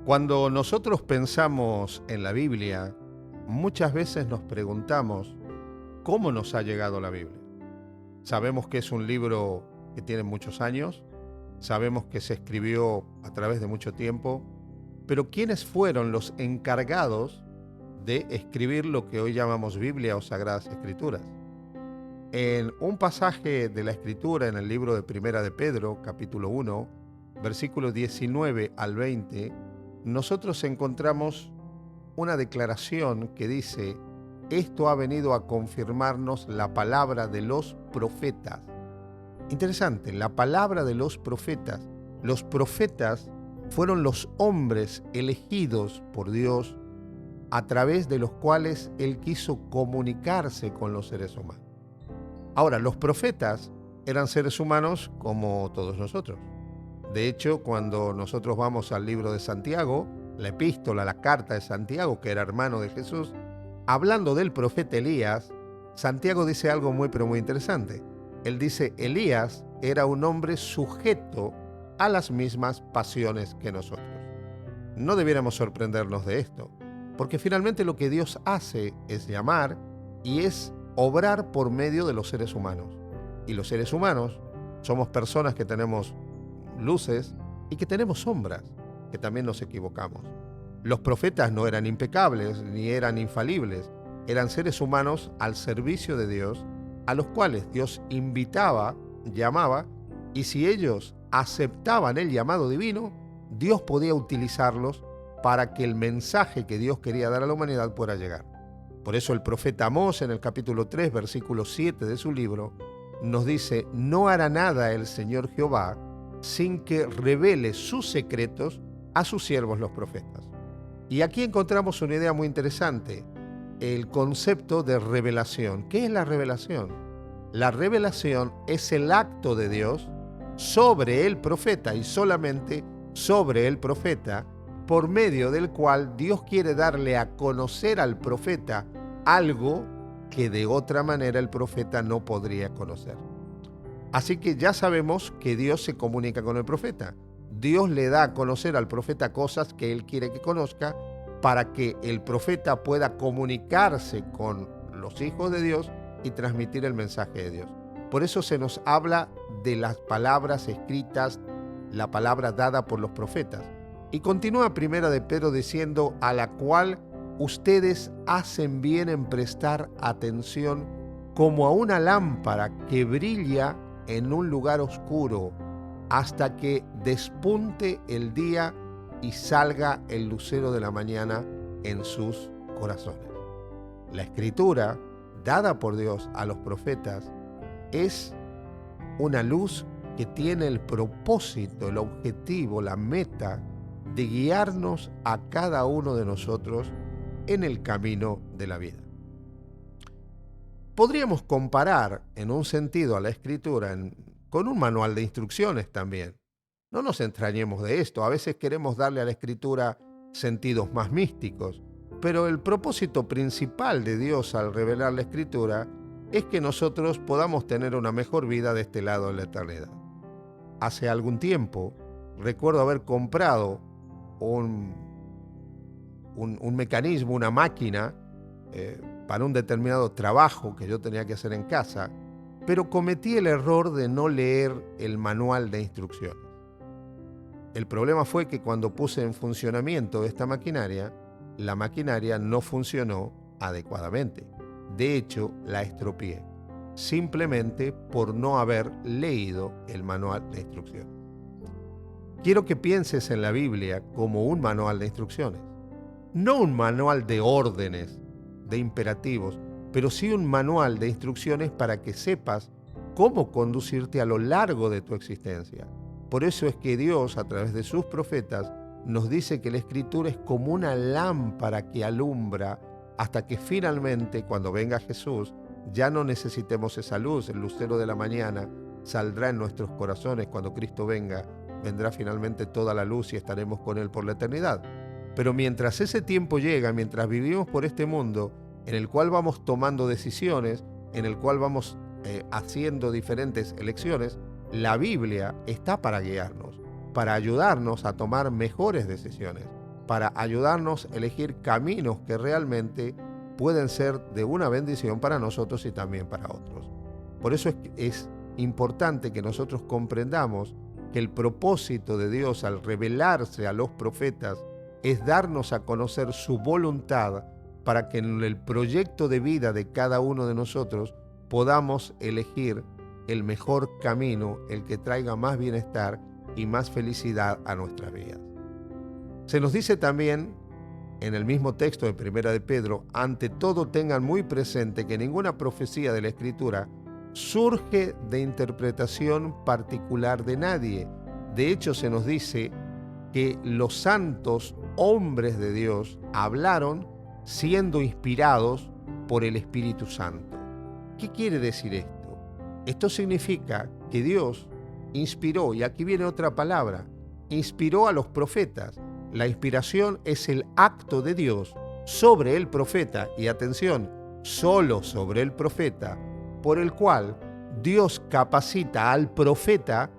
Cuando nosotros pensamos en la Biblia, muchas veces nos preguntamos cómo nos ha llegado la Biblia. Sabemos que es un libro que tiene muchos años, sabemos que se escribió a través de mucho tiempo, pero ¿quiénes fueron los encargados de escribir lo que hoy llamamos Biblia o Sagradas Escrituras? En un pasaje de la Escritura, en el libro de Primera de Pedro, capítulo 1, versículos 19 al 20, nosotros encontramos una declaración que dice: esto ha venido a confirmarnos la palabra de los profetas. Interesante, la palabra de los profetas. Los profetas fueron los hombres elegidos por Dios a través de los cuales Él quiso comunicarse con los seres humanos. Ahora, los profetas eran seres humanos como todos nosotros. De hecho, cuando nosotros vamos al libro de Santiago, la epístola, la carta de Santiago, que era hermano de Jesús, hablando del profeta Elías, Santiago dice algo muy interesante. Él dice: Elías era un hombre sujeto a las mismas pasiones que nosotros. No debiéramos sorprendernos de esto, porque finalmente lo que Dios hace es llamar y es obrar por medio de los seres humanos. Y los seres humanos somos personas que tenemos luces y que tenemos sombras, que también nos equivocamos. Los profetas no eran impecables ni eran infalibles, eran seres humanos al servicio de Dios, a los cuales Dios invitaba, llamaba, y si ellos aceptaban el llamado divino, Dios podía utilizarlos para que el mensaje que Dios quería dar a la humanidad pueda llegar. Por eso el profeta Amós, en el capítulo 3, versículo 7 de su libro, nos dice: no hará nada el Señor Jehová sin que revele sus secretos a sus siervos los profetas. Y aquí encontramos una idea muy interesante, el concepto de revelación. ¿Qué es la revelación? La revelación es el acto de Dios sobre el profeta y solamente sobre el profeta, por medio del cual Dios quiere darle a conocer al profeta algo que de otra manera el profeta no podría conocer. Así que ya sabemos que Dios se comunica con el profeta. Dios le da a conocer al profeta cosas que Él quiere que conozca para que el profeta pueda comunicarse con los hijos de Dios y transmitir el mensaje de Dios. Por eso se nos habla de las palabras escritas, la palabra dada por los profetas. Y continúa Primera de Pedro diciendo: a la cual ustedes hacen bien en prestar atención como a una lámpara que brilla en un lugar oscuro hasta que despunte el día y salga el lucero de la mañana en sus corazones. La escritura dada por Dios a los profetas es una luz que tiene el propósito, el objetivo, la meta de guiarnos a cada uno de nosotros en el camino de la vida. Podríamos comparar en un sentido a la escritura con un manual de instrucciones también. No nos extrañemos de esto, a veces queremos darle a la escritura sentidos más místicos, pero el propósito principal de Dios al revelar la escritura es que nosotros podamos tener una mejor vida de este lado de la eternidad. Hace algún tiempo recuerdo haber comprado un mecanismo, una máquina para un determinado trabajo que yo tenía que hacer en casa, pero cometí el error de no leer el manual de instrucciones. El problema fue que cuando puse en funcionamiento esta maquinaria, la maquinaria no funcionó adecuadamente. De hecho, la estropeé, simplemente por no haber leído el manual de instrucciones. Quiero que pienses en la Biblia como un manual de instrucciones, no un manual de órdenes, de imperativos, pero sí un manual de instrucciones para que sepas cómo conducirte a lo largo de tu existencia. Por eso es que Dios, a través de sus profetas, nos dice que la Escritura es como una lámpara que alumbra hasta que finalmente, cuando venga Jesús, ya no necesitemos esa luz. El lucero de la mañana saldrá en nuestros corazones cuando Cristo venga. Vendrá finalmente toda la luz y estaremos con Él por la eternidad. Pero mientras ese tiempo llega, mientras vivimos por este mundo, en el cual vamos tomando decisiones, en el cual vamos haciendo diferentes elecciones, la Biblia está para guiarnos, para ayudarnos a tomar mejores decisiones. para ayudarnos a elegir caminos que realmente pueden ser de una bendición para nosotros y también para otros. Por eso es importante que nosotros comprendamos que el propósito de Dios al revelarse a los profetas es darnos a conocer su voluntad para que en el proyecto de vida de cada uno de nosotros podamos elegir el mejor camino, el que traiga más bienestar y más felicidad a nuestras vidas. Se nos dice también en el mismo texto de Primera de Pedro, ante todo tengan muy presente que ninguna profecía de la Escritura surge de interpretación particular de nadie. De hecho, se nos dice que los santos hombres de Dios hablaron siendo inspirados por el Espíritu Santo. ¿Qué quiere decir esto? Esto significa que Dios inspiró, y aquí viene otra palabra, inspiró a los profetas. La inspiración es el acto de Dios sobre el profeta, y atención, solo sobre el profeta, por el cual Dios capacita al profeta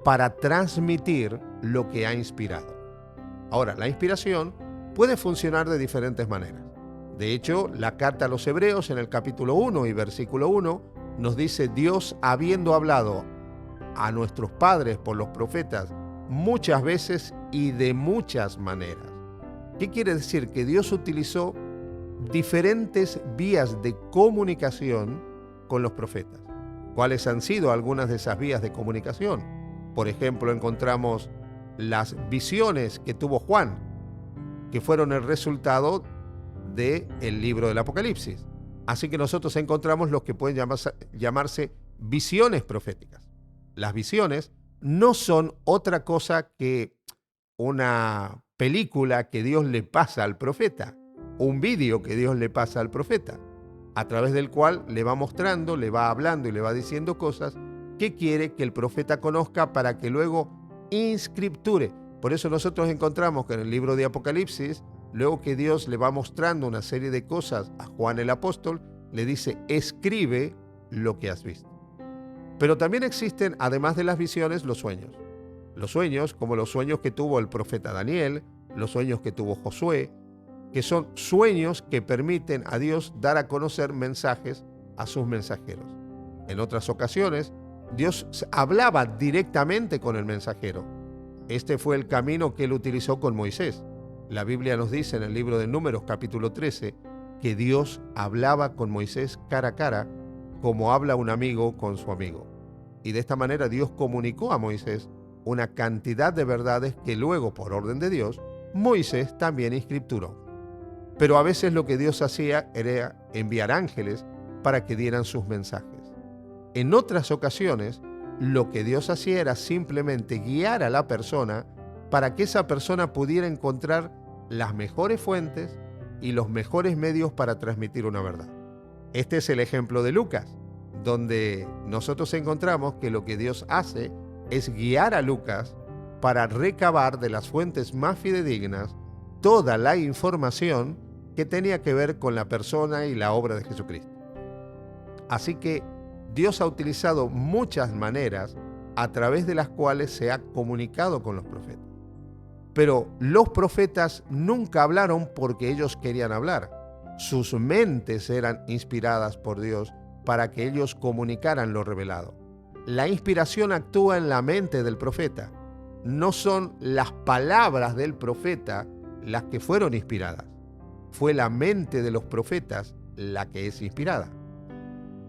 para transmitir lo que ha inspirado. Ahora, la inspiración puede funcionar de diferentes maneras. De hecho, la carta a los Hebreos en el capítulo 1 y versículo 1 nos dice: Dios, habiendo hablado a nuestros padres por los profetas muchas veces y de muchas maneras. ¿Qué quiere decir? Que Dios utilizó diferentes vías de comunicación con los profetas. ¿Cuáles han sido algunas de esas vías de comunicación? Por ejemplo, encontramos las visiones que tuvo Juan, que fueron el resultado del libro del Apocalipsis. Así que nosotros encontramos lo que pueden llamarse visiones proféticas. Las visiones no son otra cosa que una película que Dios le pasa al profeta, o un vídeo que Dios le pasa al profeta, a través del cual le va mostrando, le va hablando y le va diciendo cosas que quiere que el profeta conozca para que luego inscripture. Por eso nosotros encontramos que en el libro de Apocalipsis, luego que Dios le va mostrando una serie de cosas a Juan el apóstol, le dice: escribe lo que has visto. Pero también existen, además de las visiones, los sueños. Los sueños, como los sueños que tuvo el profeta Daniel, los sueños que tuvo Josué, que son sueños que permiten a Dios dar a conocer mensajes a sus mensajeros. En otras ocasiones, Dios hablaba directamente con el mensajero. Este fue el camino que él utilizó con Moisés. La Biblia nos dice en el libro de Números, capítulo 13, que Dios hablaba con Moisés cara a cara, como habla un amigo con su amigo. Y de esta manera Dios comunicó a Moisés una cantidad de verdades que luego, por orden de Dios, Moisés también inscripturó. Pero a veces lo que Dios hacía era enviar ángeles para que dieran sus mensajes. En otras ocasiones, lo que Dios hacía era simplemente guiar a la persona para que esa persona pudiera encontrar las mejores fuentes y los mejores medios para transmitir una verdad. Este es el ejemplo de Lucas, donde nosotros encontramos que lo que Dios hace es guiar a Lucas para recabar de las fuentes más fidedignas toda la información que tenía que ver con la persona y la obra de Jesucristo. Así que Dios ha utilizado muchas maneras a través de las cuales se ha comunicado con los profetas. Pero los profetas nunca hablaron porque ellos querían hablar. Sus mentes eran inspiradas por Dios para que ellos comunicaran lo revelado. La inspiración actúa en la mente del profeta. No son las palabras del profeta las que fueron inspiradas. Fue la mente de los profetas la que es inspirada.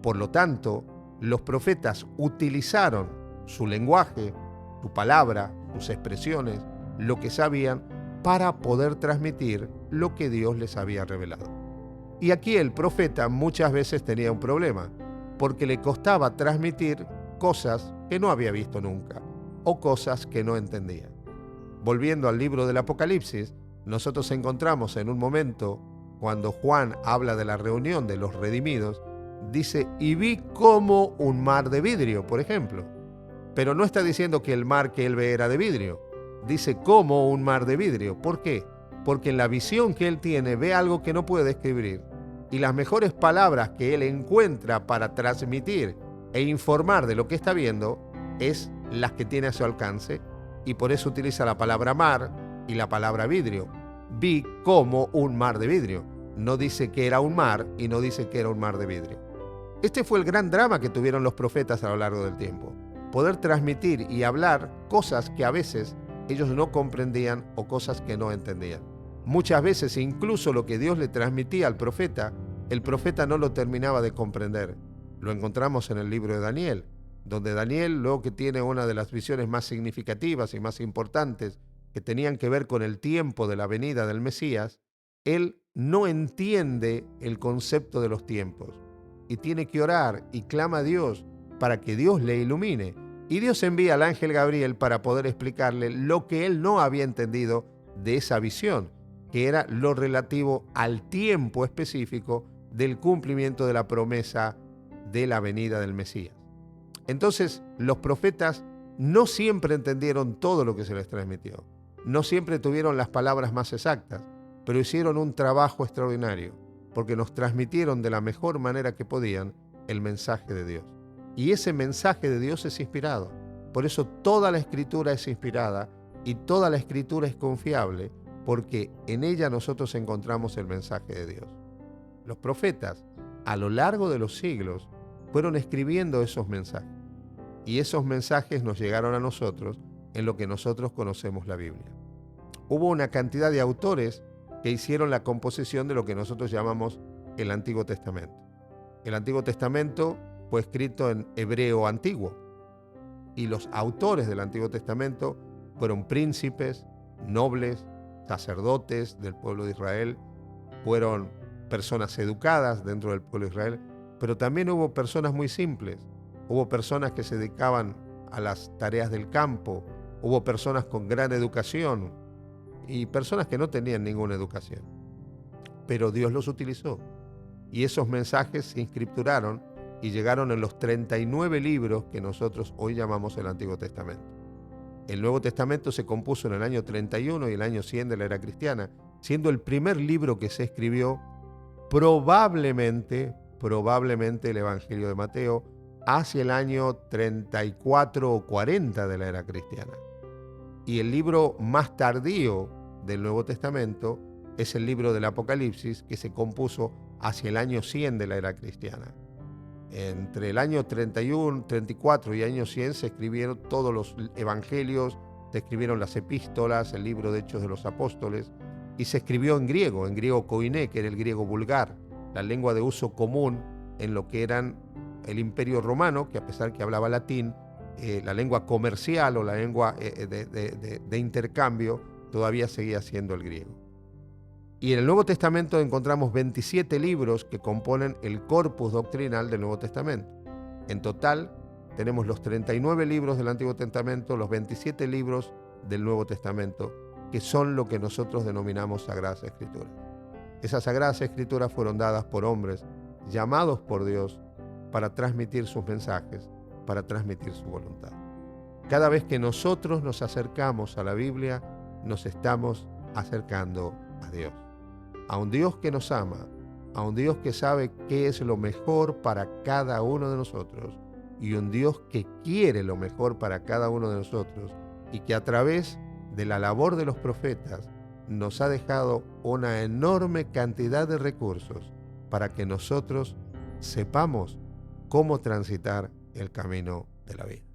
Por lo tanto, los profetas utilizaron su lenguaje, su palabra, sus expresiones, lo que sabían, para poder transmitir lo que Dios les había revelado. Y aquí el profeta muchas veces tenía un problema, porque le costaba transmitir cosas que no había visto nunca, o cosas que no entendía. Volviendo al libro del Apocalipsis, nosotros encontramos en un momento, cuando Juan habla de la reunión de los redimidos, dice: y vi como un mar de vidrio, por ejemplo. Pero no está diciendo que el mar que él ve era de vidrio. Dice como un mar de vidrio. ¿Por qué? Porque en la visión que él tiene ve algo que no puede describir. Y las mejores palabras que él encuentra para transmitir e informar de lo que está viendo es las que tiene a su alcance. Y por eso utiliza la palabra mar y la palabra vidrio. vi como un mar de vidrio. No dice que era un mar y no dice que era un mar de vidrio. Este fue el gran drama que tuvieron los profetas a lo largo del tiempo. Poder transmitir y hablar cosas que a veces ellos no comprendían o cosas que no entendían. Muchas veces incluso lo que Dios le transmitía al profeta, el profeta no lo terminaba de comprender. Lo encontramos en el libro de Daniel, donde Daniel, luego que tiene una de las visiones más significativas y más importantes que tenían que ver con el tiempo de la venida del Mesías, él no entiende el concepto de los tiempos y tiene que orar y clama a Dios para que Dios le ilumine. Y Dios envía al ángel Gabriel para poder explicarle lo que él no había entendido de esa visión, que era lo relativo al tiempo específico del cumplimiento de la promesa de la venida del Mesías. Entonces, los profetas no siempre entendieron todo lo que se les transmitió, no siempre tuvieron las palabras más exactas, pero hicieron un trabajo extraordinario, porque nos transmitieron de la mejor manera que podían el mensaje de Dios. Y ese mensaje de Dios es inspirado. Por eso toda la Escritura es inspirada y toda la Escritura es confiable, porque en ella nosotros encontramos el mensaje de Dios. Los profetas, a lo largo de los siglos, fueron escribiendo esos mensajes. Y esos mensajes nos llegaron a nosotros en lo que nosotros conocemos la Biblia. Hubo una cantidad de autores que hicieron la composición de lo que nosotros llamamos el Antiguo Testamento. El Antiguo Testamento fue escrito en hebreo antiguo y los autores del Antiguo Testamento fueron príncipes, nobles, sacerdotes del pueblo de Israel, fueron personas educadas dentro del pueblo de Israel, pero también hubo personas muy simples, hubo personas que se dedicaban a las tareas del campo, hubo personas con gran educación y personas que no tenían ninguna educación. Pero Dios los utilizó y esos mensajes se inscripturaron y llegaron en los 39 libros que nosotros hoy llamamos el Antiguo Testamento. El Nuevo Testamento se compuso en el año 31 y el año 100 de la era cristiana, siendo el primer libro que se escribió probablemente el Evangelio de Mateo hacia el año 34 o 40 de la era cristiana. Y el libro más tardío del Nuevo Testamento es el libro del Apocalipsis, que se compuso hacia el año 100 de la era cristiana. Entre el año 31, 34 y año 100 se escribieron todos los evangelios, se escribieron las epístolas, el libro de Hechos de los Apóstoles, y se escribió en griego koiné, que era el griego vulgar, la lengua de uso común en lo que eran el Imperio Romano, que a pesar que hablaba latín, la lengua comercial o la lengua de intercambio todavía seguía siendo el griego. Y en el Nuevo Testamento encontramos 27 libros que componen el corpus doctrinal del Nuevo Testamento. En total, tenemos los 39 libros del Antiguo Testamento, los 27 libros del Nuevo Testamento, que son lo que nosotros denominamos Sagradas Escrituras. Esas Sagradas Escrituras fueron dadas por hombres llamados por Dios para transmitir sus mensajes, para transmitir su voluntad. Cada vez que nosotros nos acercamos a la Biblia, nos estamos acercando a Dios. A un Dios que nos ama, a un Dios que sabe qué es lo mejor para cada uno de nosotros y un Dios que quiere lo mejor para cada uno de nosotros y que a través de la labor de los profetas nos ha dejado una enorme cantidad de recursos para que nosotros sepamos cómo transitar el camino de la vida.